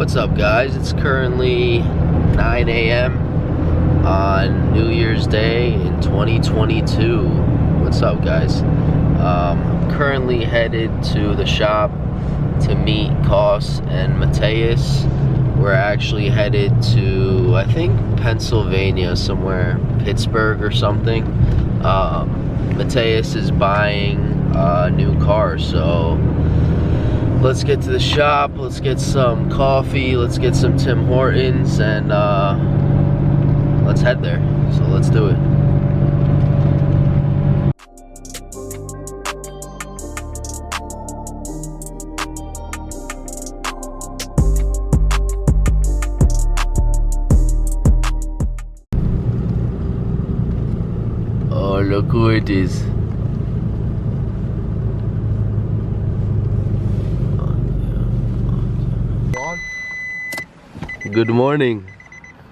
What's up, guys? It's currently 9 a.m. on New Year's Day in 2022. What's up, guys? I'm currently headed to the shop to meet Koss and Mateusz. We're actually headed to, I think, Pennsylvania, somewhere, Pittsburgh or something. Mateusz is buying a new car, so let's get to the shop, let's get some coffee, let's get some Tim Hortons, and let's head there. So let's do it. Oh, look who it is. Good morning.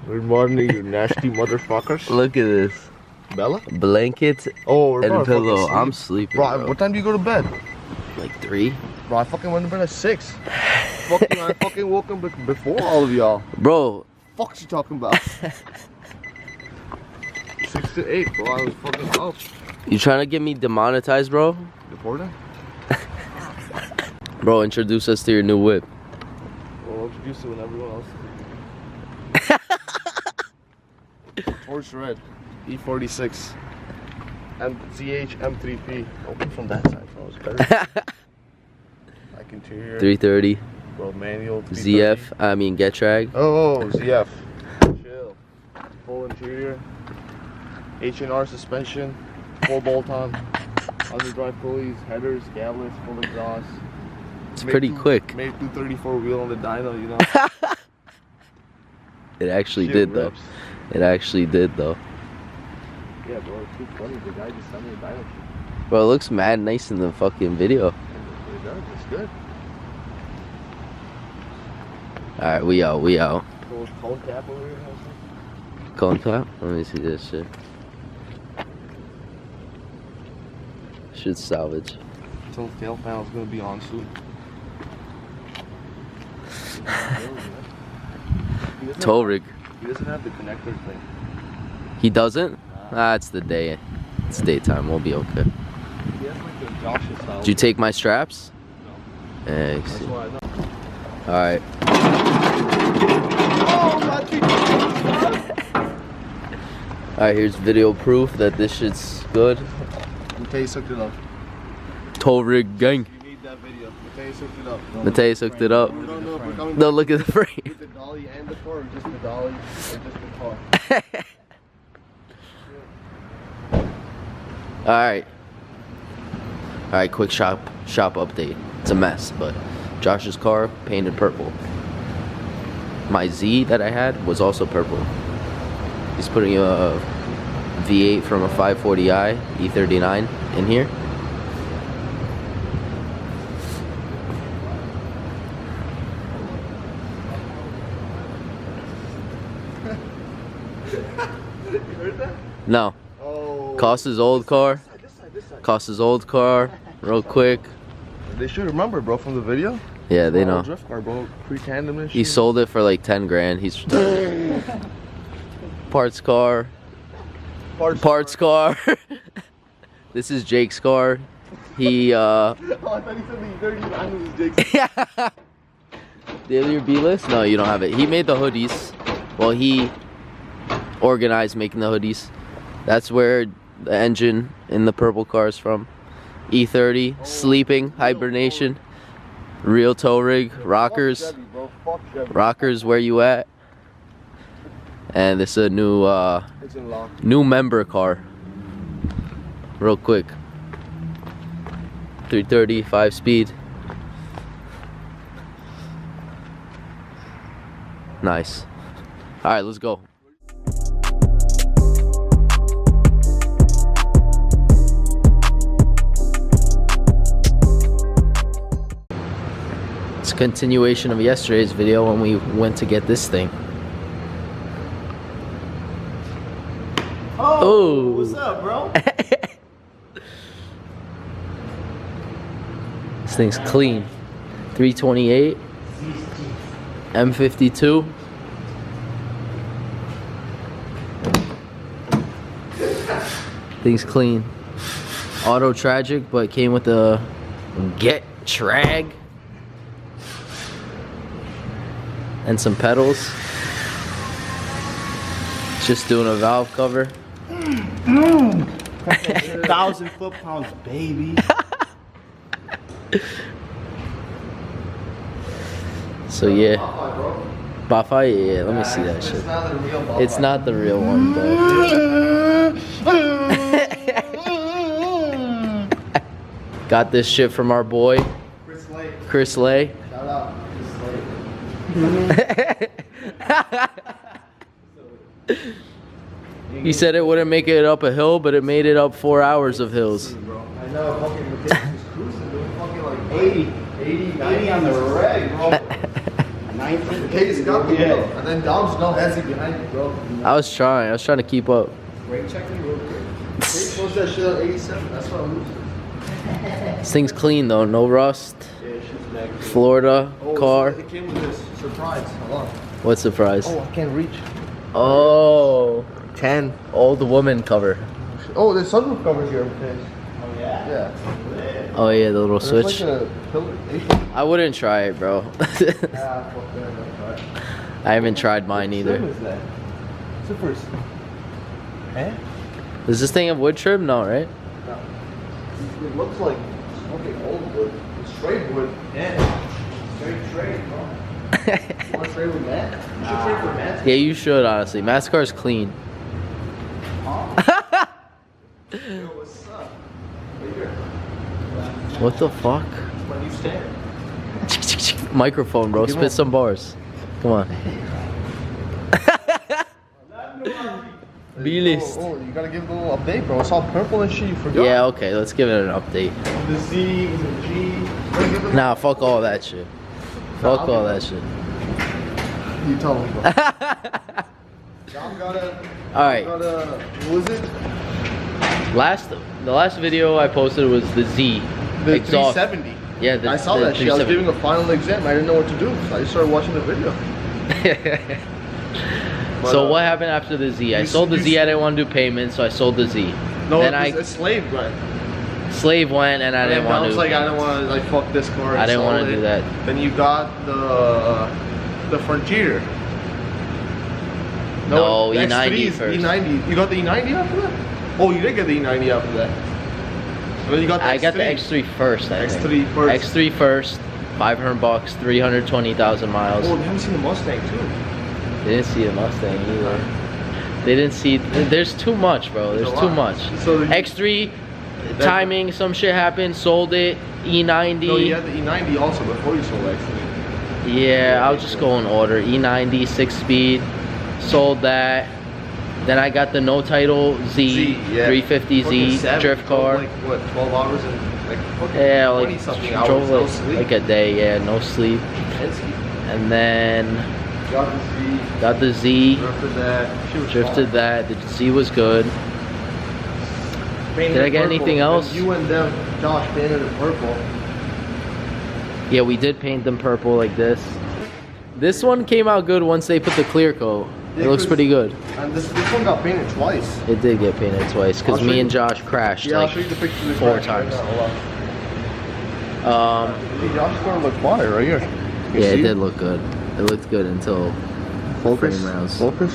Good morning, you nasty motherfuckers. Look at this. Bella? Blanket and a pillow. I'm sleeping. Bro, what time do you go to bed? Like 3. Bro, I fucking went to bed at 6. I fucking woke up before all of y'all. Bro. Fuck's you talking about? 6 to 8, bro. I was fucking up. You trying to get me demonetized, bro? Before that? Bro, introduce us to your new whip. Well, introduce it when everyone else. Torch Red E46 MCH M3P. Open from that side, bro. It's better. Like interior. 330. Bro, manual. ZF. Get drag. Oh, ZF. Chill. Full interior. H&R suspension. Full bolt-on. Underdrive pulleys. Headers. Gablets. Full exhaust. It's pretty quick. Made 234 wheel on the dyno, you know. It actually Shit did rips. though. It actually did though. Yeah, bro, it's too funny. The guy just sent me a dyno shit. Bro, it looks mad nice in the fucking video. It does, it's good. Alright, we out, we out. Cool cone cap over here. Cone cap? Let me see this shit. Should salvage. So the tail panel's gonna be on soon. Tow rig. He doesn't have the connector thing. He doesn't? Ah, it's the day. It's daytime. We'll be okay. He has like the Josh's style. Did you take my straps? No. Thanks. That's why I know. Alright. Alright, here's video proof that this shit's good. Mateusz hooked it up. Tow rig gang. You need that video. Mateusz hooked it up. Mateusz hooked it up. We don't know if we're coming No, look at the frame. with the dolly and the car, or just the dolly, or just the car. Alright. Alright, quick shop update. It's a mess, but Josh's car painted purple. My Z that I had was also purple. He's putting a V8 from a 540i E39 in here. You heard that? No. Oh. Koss's old car. This side. Koss's old car. Real quick. They should remember, bro, from the video. Yeah, they know. Drift car, bro. Pre-tandem and shit. He sold it for like 10 grand. He's parts car. Parts car. This is Jake's car. He Oh, I thought he said the 39 was Jake's. yeah. The other B list? No, you don't have it. He made the hoodies. Well, he organized making the hoodies. That's where the engine in the purple car is from. E30, sleeping, hibernation, real tow rig, rockers. Chevy, bro. Fuck Chevy. Rockers, where you at? And this is a new It's in lock. new member car. Real quick. 330, 5-speed. Nice. Alright, let's go. It's a continuation of yesterday's video when we went to get this thing. Oh, what's up, bro? This thing's clean. 328. M52. Thing's clean. Auto tragic, but came with the get trag and some pedals. Just doing a valve cover. 1,000 foot-pounds, baby. So yeah, Bafa, yeah. Let me see that shit. It's not the real one, but got this shit from our boy Chris Lay. Shout out, He said it wouldn't make it up a hill, but it made it up 4 hours of hills. I know, fucking Mateusz is cruising, doing fucking like 80 on the reg, bro. 19. Mateusz got the wheel, and then Dom's no hezzy behind you, bro. I was trying to keep up. Brake checking real quick. Mateusz closed that shit on 87, that's what I'm losing. This thing's clean though, no rust. Yeah, shit's mad. Florida car. It came with this surprise. Hold on. What surprise? Oh, I can't reach. Oh, 10. old woman cover. Oh, the sunroof covers here, Mateusz. Oh yeah? Yeah. Oh yeah, the little There's switch. like a pillar. I wouldn't try it, bro. Fuck that. I haven't tried mine What either. trim is that? What's the first? Eh? Does this thing have wood trim? No, right? No. It looks like fucking old wood. It's straight wood. Yeah. Straight, bro. You want to trade with Matt? You should trade with Matt. Yeah, you should honestly. Matt's car's clean. Yo, what's up? Right here. What the fuck? My new stand. Microphone, bro. Give Spit him- some bars. Come on. B-list. Oh, you gotta give it a little update, bro. It's all purple and shit. You forgot. Yeah, okay. Let's give it an update. The Z, the G. Gotta give it Nah, fuck all that shit. Fuck all that shit. You tell me, bro. Dom got a. Alright. Got a. What was it? The last video I posted was the Z The exhaust. 370. Yeah, I saw that shit. I was giving a final exam. I didn't know what to do, so I just started watching the video. So what happened after the Z? I sold the Z. I didn't want to do payments, so I sold the Z. No, then it's a slave, right? Slave went, and I didn't want to. I was like, I don't want to like fuck this car. I didn't want want to do that. Then you got the Frontier. No, the E90 X3's first. E90. You got the E90 after that? Oh, you did get the E90 after that. And then you got the I X3. got the X3 first. I think. X3 first. X3 first. $500, 320,000 miles. Oh, you haven't seen the Mustang too. They didn't see the Mustang either. They didn't see. There's too much, bro. There's too much. So X3 timing, some shit happened. Sold it. E90. No, you had the E90 also before you sold the X3. Yeah, I'll just go in order. E90, 6-speed. Sold that. Then I got the no title Z, yeah. 350Z Fucking savage. drift Drove, car. like what, 12 hours and like fucking Yeah, 20 like something drove hours, no like, sleep. like a day. Yeah, no sleep. And then Got the Z. got the Z. Drifted that. She was Drifted fine. that. The Z was good. Painted Did I it get purple. anything else? You and them, Josh, painted it purple. Yeah, we did paint them purple like this. This one came out good once they put the clear coat. It Yeah, looks 'cause- pretty good. And this one got painted twice. It did get painted twice because I'll show me you- and Josh crashed Yeah, I'll like show you the picture of the 4 crash right times. now. Hold on. Hey, Josh's car looked fire right here. You Yeah, it see? did look good. It looked good until Focus. frame rounds. Focus.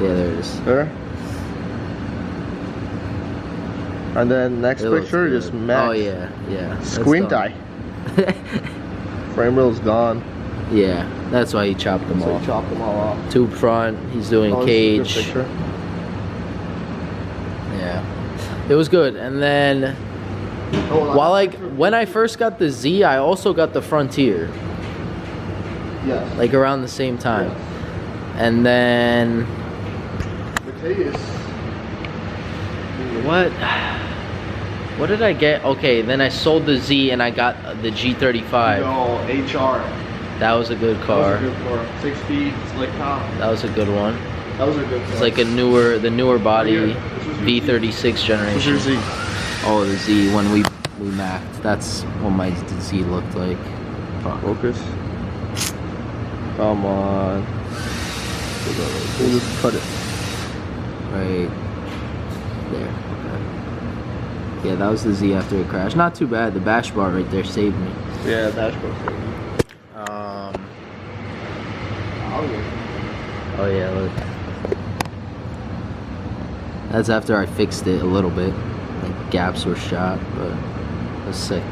Yeah, there it is. There. And then next It looks picture, good. just max. Oh yeah, yeah. That's Squint done. eye. Frame rail's gone. Yeah, that's why he chopped them So off. he chopped them all off. Tube front. He's doing Oh, this is a good cage. picture. Yeah, it was good. And then Oh, while like when I first got the Z, I also got the Frontier yes. like around the same time. And then Mateusz. what did I get? Okay, then I sold the Z and I got the G35. No, HR. That was a good car. That was a good car. 6 speed, slick top. That was a good one. That was a good car. It's like the newer body, Right here. This was your V36 This is generation. your Z. Oh, the Z when we maxed. That's what my Z looked like. Fuck. Focus. Come on. We'll just put it right there. Okay. Yeah, that was the Z after it crashed. Not too bad. The bash bar right there saved me. Yeah, bash bar saved me. Oh yeah, look. That's after I fixed it a little bit. Like gaps were shot, but it was sick.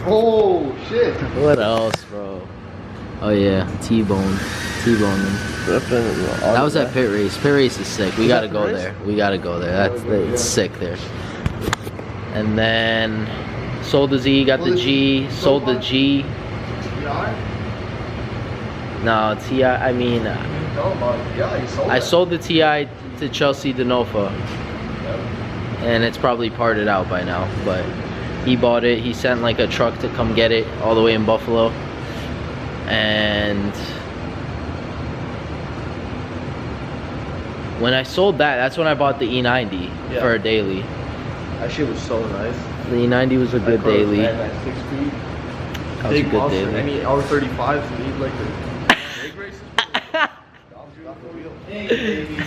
Oh shit! What else, bro? Oh yeah, T-bone them. That was at pit race. Pit race is sick. We gotta go there. We gotta go there. It's sick there. And then sold the Z, got the G, sold the G. No, TI. I mean, I sold the TI to Chelsea Denofa, and it's probably parted out by now. But he bought it. He sent like a truck to come get it all the way in Buffalo, and when I sold that, that's when I bought the E90 for a daily. That shit was so nice. The E90 was a good daily. That 6 speed. That was a good daily. Any R35s need like the big races. Hey, baby.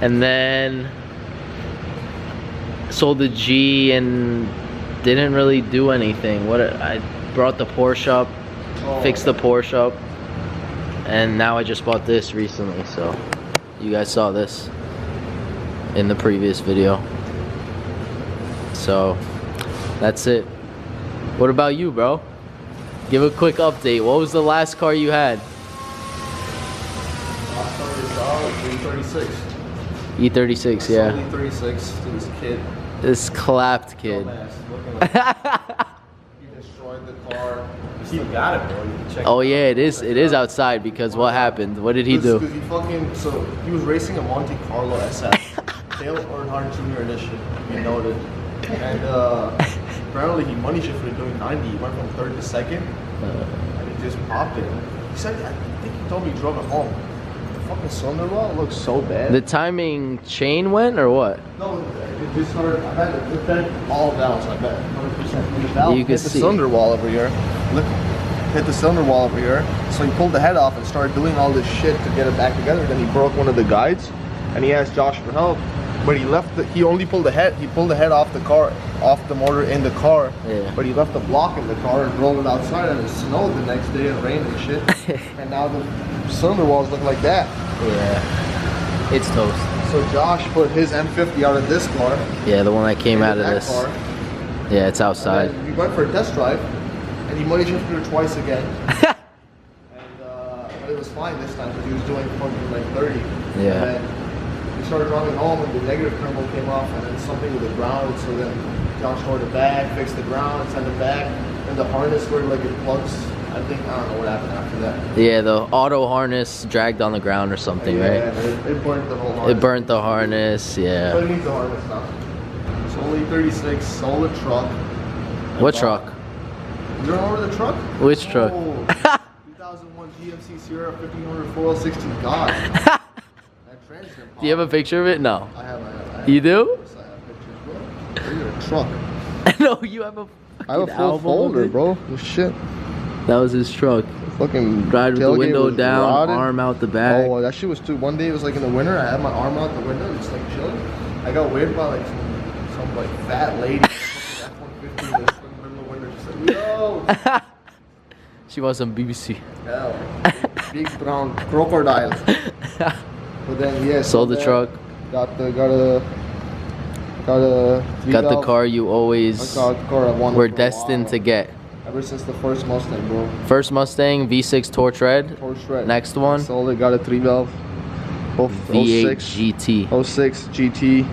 And then sold the G and didn't really do anything. I brought the Porsche up, fixed the Porsche up, and now I just bought this recently. So you guys saw this in the previous video. So that's it. What about you, bro? Give a quick update. What was the last car you had? Last car is E36. E36, yeah. E36 to this kid. This clapped kid. He destroyed the car. You still got it, bro. You can check Oh it yeah, out. it is outside because what happened? What did he do? Because he fucking, so he was racing a Monte Carlo SS. Dale Earnhardt Jr. edition, he noted. And apparently he money shifted doing 90. He went from third to second. And he just popped it. He said, I think he told me he drove it home. The fucking cylinder wall looks so bad. The timing chain went or what? No, it just started, I bet it bent all valves, I bet. 100%. When the valve You hit can the see. cylinder wall over here. Look, hit the cylinder wall over here. So he pulled the head off and started doing all this shit to get it back together. Then he broke one of the guides and he asked Josh for help. But he only pulled the head. He pulled the head off the car, off the motor in the car. Yeah. But he left the block in the car and rolled it outside, and it snowed the next day and rained and shit. And now the cylinder walls look like that. Yeah. It's toast. So Josh put his M50 out of this car. Yeah, the one that came out of that this. car. Yeah, it's outside. And then we went for a test drive, and he money shifted it twice again. And but it was fine this time because he was doing fucking like 30. Yeah. And then we started driving home, and the negative thermal came off, and then something with the ground. So then Josh tore it back, fixed the ground, sent it back, and the harness where like it plugs. I don't know what happened after that. Yeah, the auto harness dragged on the ground or something, right? Yeah, it burnt the whole harness. It burnt the harness, yeah. So it needs the harness now. So only 36, sold a truck. What truck? You remember the truck? Which truck? Oh, 2001 GMC Sierra 1500 416. God. That transmission. Do you have a picture of it? No. I have. You do? Yes, I have pictures, bro. Look at the truck. No, you have a I have a fucking full album of folder, it? bro. This shit. That was his truck. Fucking Drive with the tailgate window was down, rotted. arm out the back. Oh, that shit was too. One day it was like in the winter. I had my arm out the window, just like chilling. I got waved by like some like fat lady. F-150 in the middle of the winter, just like yo. She was on BBC. Hell, big brown crocodile. But then yeah, Sold the that, truck. Got a Got the car you always car I wanted were for a destined while. to get. Ever since the first Mustang, bro. First Mustang, V6 Torch Red. Torch Red. Next one, Sold it, got a 3-valve. Both V8 06, GT. 06 GT.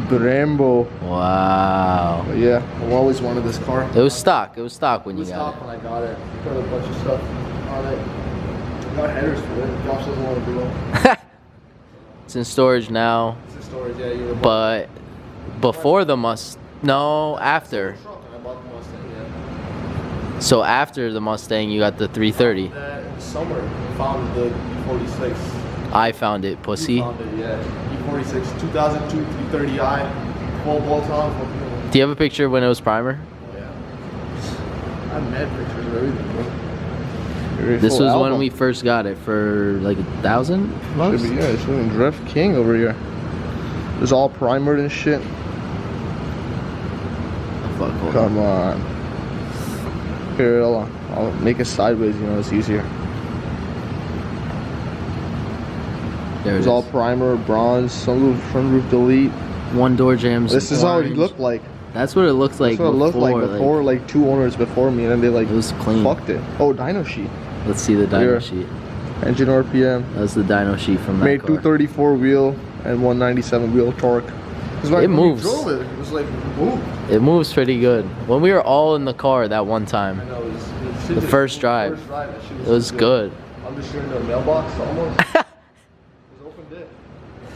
Brembo. Wow. But yeah, I always wanted this car. It was stock. It was stock when It you was got stock when I got it. Put a bunch of stuff on it. I got headers for it. Josh doesn't want to do them. it. It's in storage now, It's in storage, yeah. You were but before the after. truck and I bought the Mustang, yeah. So after the Mustang, you got the 330. That in the summer, we found the E46. I found it, pussy. You found it, yeah. E46, 2002 330i, full bolt on. Do you have a picture when it was primer? Yeah. I have mad pictures of everything, bro. This was when we first got it for like 1,000 bucks. Should be, yeah, it's fucking Drift King over here. It's all primered and shit. Oh, fuck, hold Come on. Here, I'll make it sideways, you know, it's easier. There it It's is. all primer, bronze, sunroof, front roof delete. One door jams. This is how it orange. looked like. That's what it looked like. That's what it looked like before, like, like 2 owners before me, and then they like it was clean. fucked it. Oh, dyno sheet. Let's see the dyno Here. sheet. Engine RPM. That's the dyno sheet from that Made car. 234 wheel and 197 wheel torque. It moves. It was like, move. It moves pretty good. When we were all in the car that one time, I know, it was the first drive, that shit it was good. I'm just in the mailbox almost. It was opened it.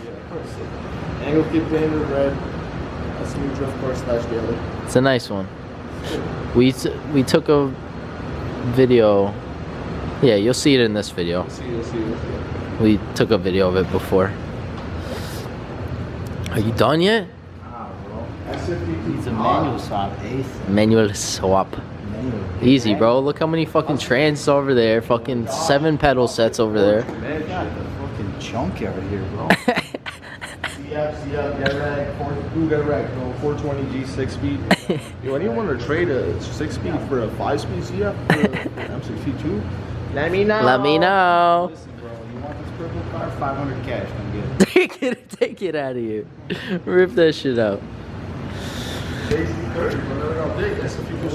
Yeah, angle kit painted red. That's a new drift car slash daily. It's a nice one. We took a video. Yeah, you'll see it in this video. You'll see. We took a video of it before. Are you done yet? It's a manual swap, Ace. Manual swap. Easy, bro. Look how many fucking trans over there. Fucking 7 pedal sets over there. Man, you got the fucking junkyard here, bro. Yeah, get rag, 420 G 6-speed. Yo, anyone want to trade a 6-speed for a 5-speed ZF for an M62? Let me know. Let me know. Listen, bro, you want this purple car? 500 cash, come get it. Take it out of here. Rip that shit out.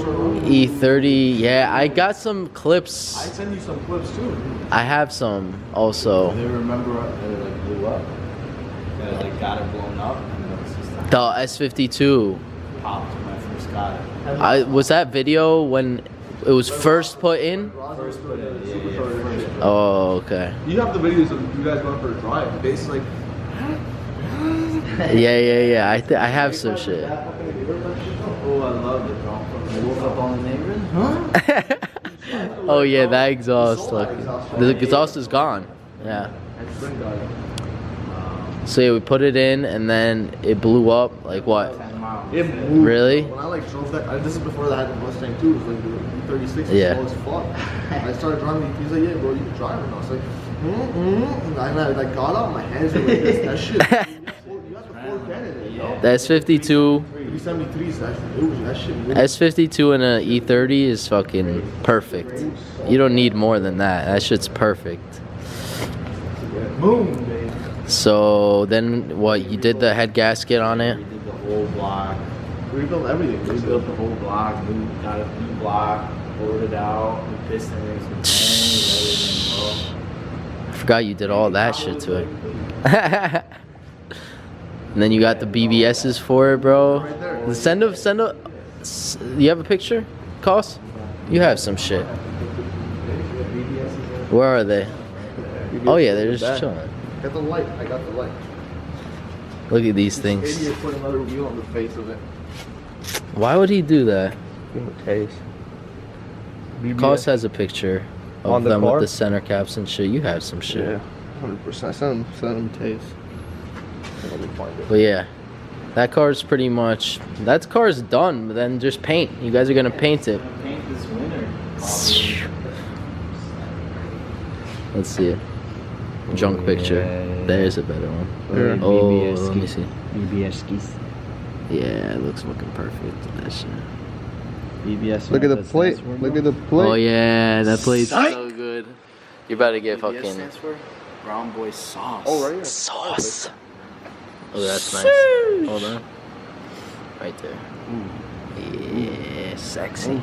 E30, yeah, I got some clips. I send you some clips too. I have some also. They remember that it like blew up? That it like got it blown up? And then it's just like The S52. popped when I first got it. Was that video when it was first put in? First put it, yeah. Oh, okay. You have the videos of you guys going for a drive. Basically, Yeah. I have some shit. Oh, I love it, bro. I woke up on the neighbors. Huh? Oh yeah, that exhaust. Look, the exhaust is gone. Yeah. So yeah, we put it in and then it blew up. Like what? 10 miles. it moved. Really? When I like drove that, this is before I had the Mustang too. It was like the 36. Yeah. Slow as fuck. I started driving. He's like, yeah, bro, you can drive it. And I was like, And I like got out. My hands were like this. That shit. You have the Ford Cannon in it, yo. The S52. 373s. That shit moved. S52 and a E30 is fucking perfect. You don't need more than that. That shit's perfect. Boom, baby. So then what? You did the head gasket on it? We did the whole block. We rebuilt everything. We built the whole block. Got a new block. Poured it out. New piston rings. Everything, I forgot you did all that shit to it. And then you got the BBSs for it, bro. Send a. You have a picture, Koss? You have some shit. Where are they? Oh yeah, they're just chilling. Got the light. I got the light. Look at these things. Idiot put another wheel on the face of it. Why would he do that? Give him a taste. Koss has a picture of On the them car? with the center caps and shit. You have some shit. Yeah, 100%. Send him a taste. Let me find it. But yeah, that car's pretty much. That car's done. But then just paint. You guys are gonna paint it. Paint this winter. Let's see it. Junk picture. yeah. There's a better one. There. Oh, BBS let me see. BBS skis. Yeah, it looks fucking perfect. That shit. BBS. Look at the plate. Look at the plate. Oh yeah, that plate's Psych. so good. You about to get BBS fucking stands for Brown Boy Sauce. Oh, right here. sauce. Oh, that's nice. Hold on. Right there. Yeah, sexy.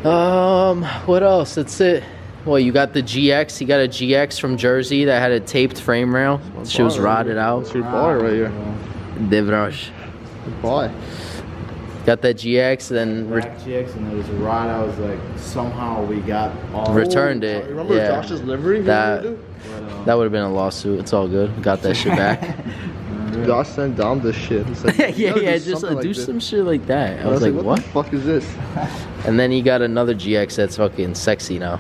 What else? That's it. Well, you got the GX. You got a GX from Jersey that had a taped frame rail. She was rotted out. That's your bar right here. Devrosh. Good boy. Got that GX, then Black GX, and there was a rod. I was like, somehow we got all. returned it. Remember Yeah. Josh's livery? That- That. That would have been a lawsuit. It's all good. Got that shit back. Josh sent down this shit. He said, yeah, "You gotta yeah, do just something like do this." some shit like that. I And was like, what what? the fuck is this? And then he got another GX that's fucking sexy now.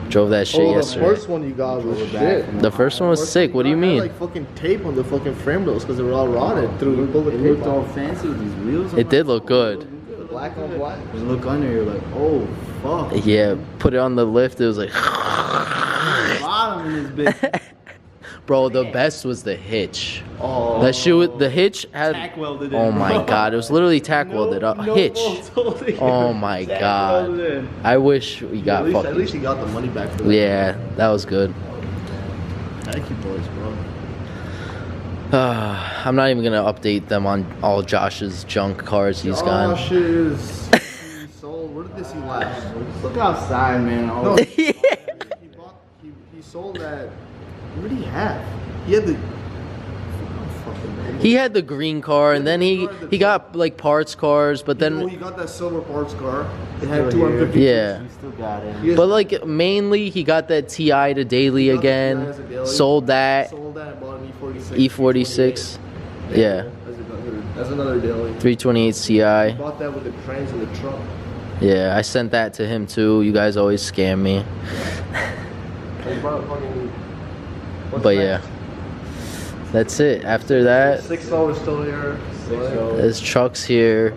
Drove that shit Oh, the yesterday. first one you got was shit. The first one was First sick. What do you had, mean? like fucking tape on the fucking frame rails because they were all rotted through. It looked all fancy with these wheels. It did look good. The Black on black. You look under, you're like, oh fuck. Yeah, put it on the lift. It was like, Bottom in this bitch. bro. The best was the hitch. Oh. That shoe, the hitch had. Tack welded in, Oh my bro. god, it was literally tack welded up. No Hitch. bolts holding Oh it. my Tack god. welded in. I wish we got At fucking. least he got the money back for that. Yeah, that was good. Thank you, boys, bro. I'm not even gonna update them on all Josh's junk cars he's got. Josh is sold. Where did this he last? Look outside, man. No, Oh, he sold that. What did he have? He had the. He had the green car, and then he got like parts cars, but he then got that silver parts car. It had Still here. 250. yeah. you still got it. He has- But like mainly he got that TI to daily he got the TI again. as a daily. Sold that Sold that. Bought an E46. E46. Yeah. That's another daily. 328 Ci. Bought that with the trans in the trunk. Yeah, I sent that to him too. You guys always scam me. He bought fucking. what's But next? yeah. That's it. After that, $6 still here. his truck's here.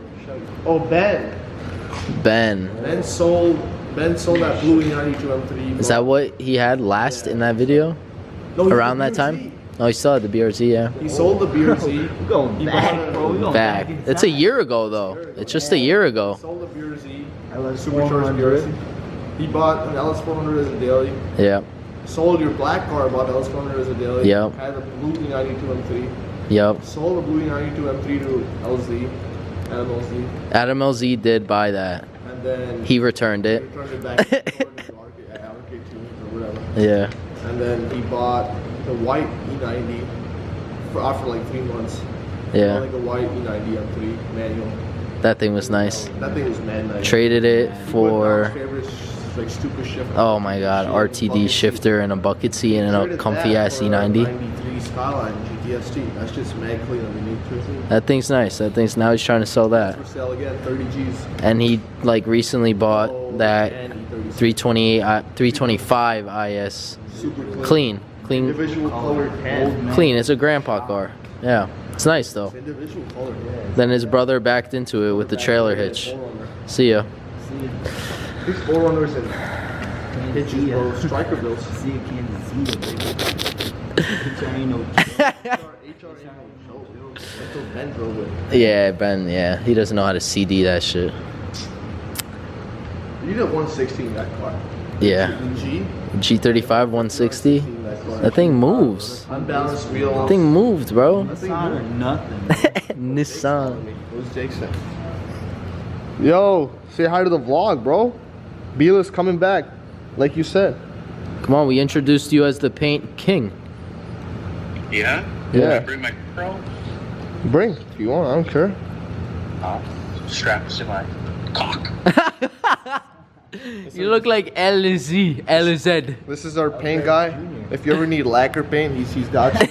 Oh, Ben. Ben. Ben sold that blue E92 M3. Is that what he had last in that video? No, he Around had that the BRZ. time? Oh, he still had the BRZ, yeah. He sold the BRZ. We're going He back, bought a- bro. We going Back. inside. It's a year ago though. It's just a year ago. Sold the BRZ. LS Supercharged 400. BRZ. He bought an LS400 as a daily. Yeah. Sold your black car, bought the LS400 as a daily. Yep. Had the blue E92 M3. Yep. Sold the blue E92 M3 to LZ. Adam LZ. Adam LZ did buy that. And then He returned it. returned it back to RK2 or whatever. Yeah. And then he bought the white E90 after like 3 months. Yeah. Like a white E90 M3 manual. That thing was nice. That thing was mad nice. Traded it He put for, Dom's favorite, like stupid shifter. oh my god, RTD shifter and a bucket seat and a Traded comfy that ass for a E90. 93 Skyline GTST. That's just mad clean underneath. That thing's nice. That thing's, now he's trying to sell that. For sale again, 30 G's. And he like recently bought Oh, that and E36. 325 IS. Super Clean. Clean. Individual colored head. Clean. It's a grandpa car. Yeah. It's nice though. Individual colored head. Then his brother backed into it with the trailer hitch. See ya. These 4Runners and hitches, bro. Striker bills. See you Kansas City, baby. ain't no That's what Ben drove with. Yeah, Ben, yeah. He doesn't know how to CD that shit. You did 160 in that car. Yeah. G. G35 160. That thing moves. Unbalanced wheels. That thing moved, bro. Nissan or nothing. Nissan. What was Jake saying? Yo, say hi to the vlog, bro. Bila's coming back, like you said. Come on, we introduced you as the paint king. Yeah? Yeah. Bring my girl? Bring if you want. I don't care. Strap this to my cock. You look like LZ. LZ. This is our paint guy. If you ever need lacquer paint, he's got you.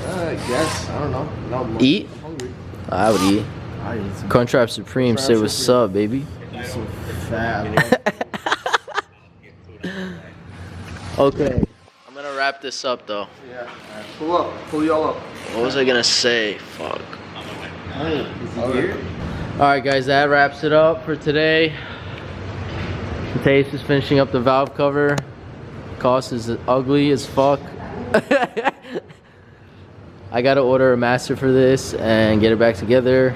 I guess. I don't know. Not much. Eat? I'm hungry. I would eat. I eat some Crunchwrap Supreme, say what's up, baby. so fat. Okay. I'm gonna wrap this up though. Yeah. Pull up. Pull y'all up. What was I gonna say? Fuck. Hey, is he here? Alright guys, that wraps it up for today. Mateusz is finishing up the valve cover. Cost is ugly as fuck. I gotta order a master for this and get it back together.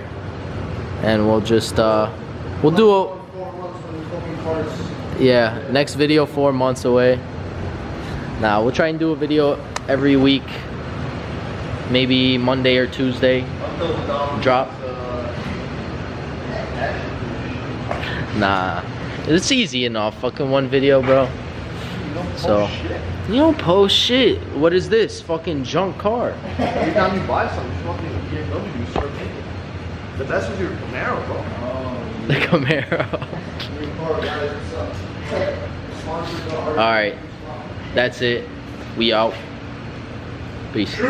And we'll just we'll do a, 4 months when you fucking cars. yeah, next video 4 months away. Nah, we'll try and do a video every week. Maybe Monday or Tuesday. Drop. Nah, it's easy enough. Fucking one video, bro. So you don't post shit. What is this? Fucking junk car. Every time you buy something, fucking BMW, you start thinking. The best is your Camaro, bro. The Camaro. Your car, guys, what's up? Sponsored by All right, that's it. We out. Peace. Peace.